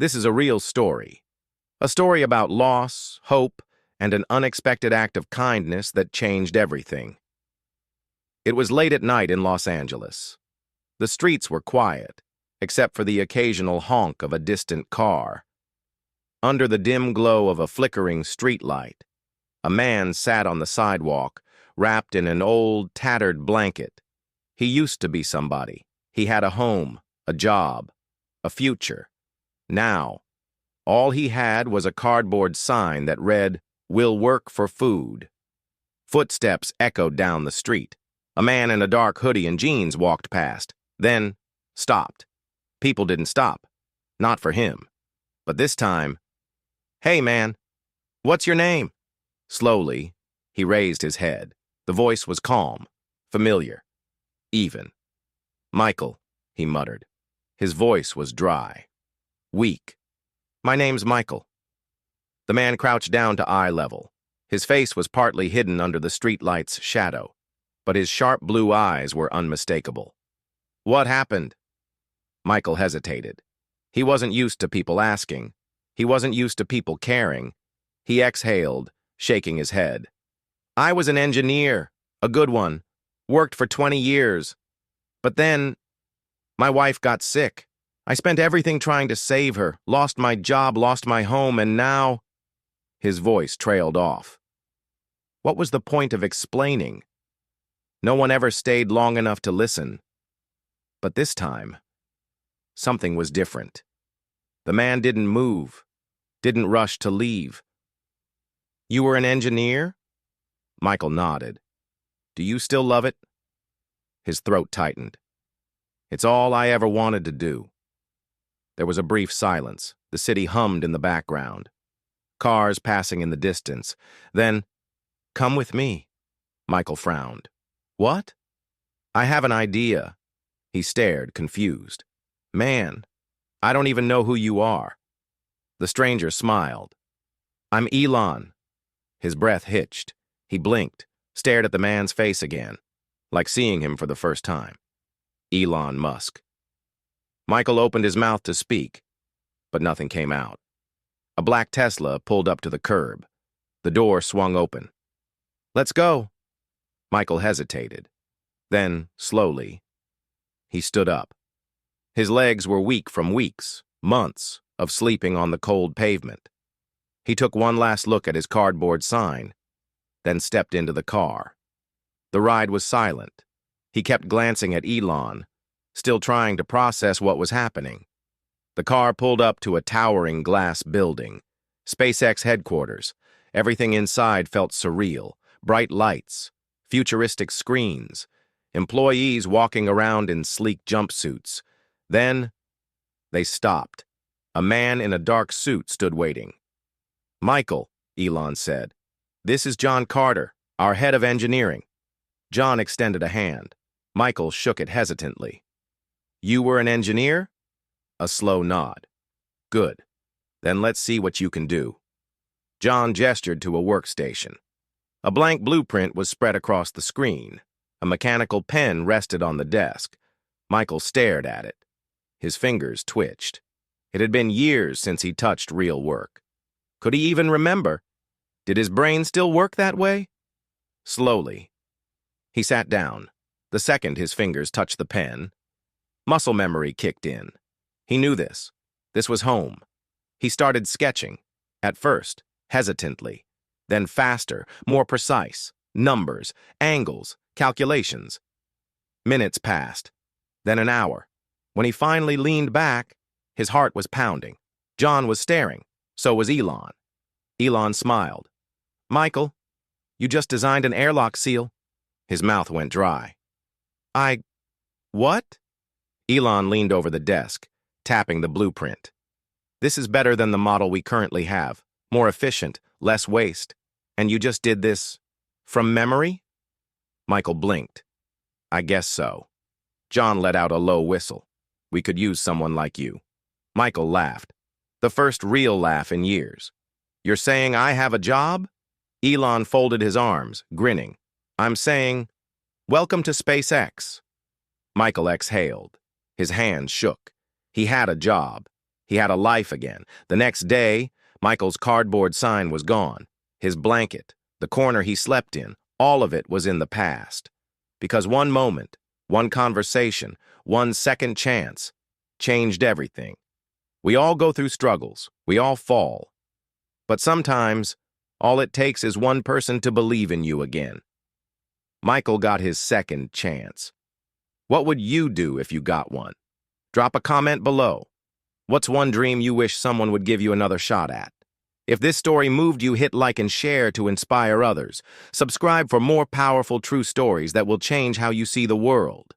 This is a real story. A story about loss, hope, and an unexpected act of kindness that changed everything. It was late at night in Los Angeles. The streets were quiet, except for the occasional honk of a distant car. Under the dim glow of a flickering streetlight, a man sat on the sidewalk, wrapped in an old, tattered blanket. He used to be somebody. He had a home, a job, a future. Now, all he had was a cardboard sign that read, "Will work for food." Footsteps echoed down the street. A man in a dark hoodie and jeans walked past, then stopped. People didn't stop. Not for him. But this time, "Hey, man, what's your name?" Slowly, he raised his head. The voice was calm, familiar, even. "Michael," he muttered. His voice was dry, weak. "My name's Michael." The man crouched down to eye level. His face was partly hidden under the streetlight's shadow, but his sharp blue eyes were unmistakable. "What happened?" Michael hesitated. He wasn't used to people asking. He wasn't used to people caring. He exhaled, shaking his head. "I was an engineer, a good one, worked for 20 years. But then, my wife got sick. I spent everything trying to save her, lost my job, lost my home, and now—" His voice trailed off. What was the point of explaining? No one ever stayed long enough to listen. But this time, something was different. The man didn't move, didn't rush to leave. "You were an engineer?" Michael nodded. "Do you still love it?" His throat tightened. "It's all I ever wanted to do." There was a brief silence. The city hummed in the background. Cars passing in the distance. Then, "Come with me." Michael frowned. "What?" "I have an idea." He stared, confused. "Man, I don't even know who you are." The stranger smiled. "I'm Elon." His breath hitched. He blinked, stared at the man's face again, like seeing him for the first time. Elon Musk. Michael opened his mouth to speak, but nothing came out. A black Tesla pulled up to the curb. The door swung open. "Let's go." Michael hesitated. Then, slowly, he stood up. His legs were weak from weeks, months, of sleeping on the cold pavement. He took one last look at his cardboard sign, then stepped into the car. The ride was silent. He kept glancing at Elon, still trying to process what was happening. The car pulled up to a towering glass building. SpaceX headquarters. Everything inside felt surreal. Bright lights, futuristic screens, employees walking around in sleek jumpsuits. Then, they stopped. A man in a dark suit stood waiting. "Michael," Elon said, "this is John Carter, our head of engineering." John extended a hand. Michael shook it hesitantly. "You were an engineer?" A slow nod. "Good. Then let's see what you can do." John gestured to a workstation. A blank blueprint was spread across the screen. A mechanical pen rested on the desk. Michael stared at it. His fingers twitched. It had been years since he touched real work. Could he even remember? Did his brain still work that way? Slowly, he sat down. The second his fingers touched the pen, muscle memory kicked in. He knew this. This was home. He started sketching. At first, hesitantly. Then faster, more precise. Numbers, angles, calculations. Minutes passed. Then an hour. When he finally leaned back, his heart was pounding. John was staring. So was Elon. Elon smiled. "Michael, you just designed an airlock seal." His mouth went dry. What?" Elon leaned over the desk, tapping the blueprint. "This is better than the model we currently have. More efficient, less waste. And you just did this from memory?" Michael blinked. "I guess so." John let out a low whistle. "We could use someone like you." Michael laughed. The first real laugh in years. "You're saying I have a job?" Elon folded his arms, grinning. "I'm saying, welcome to SpaceX." Michael exhaled. His hands shook. He had a job. He had a life again. The next day, Michael's cardboard sign was gone. His blanket, the corner he slept in, all of it was in the past. Because one moment, one conversation, one second chance changed everything. We all go through struggles. We all fall. But sometimes, all it takes is one person to believe in you again. Michael got his second chance. What would you do if you got one? Drop a comment below. What's one dream you wish someone would give you another shot at? If this story moved you, hit like and share to inspire others. Subscribe for more powerful true stories that will change how you see the world.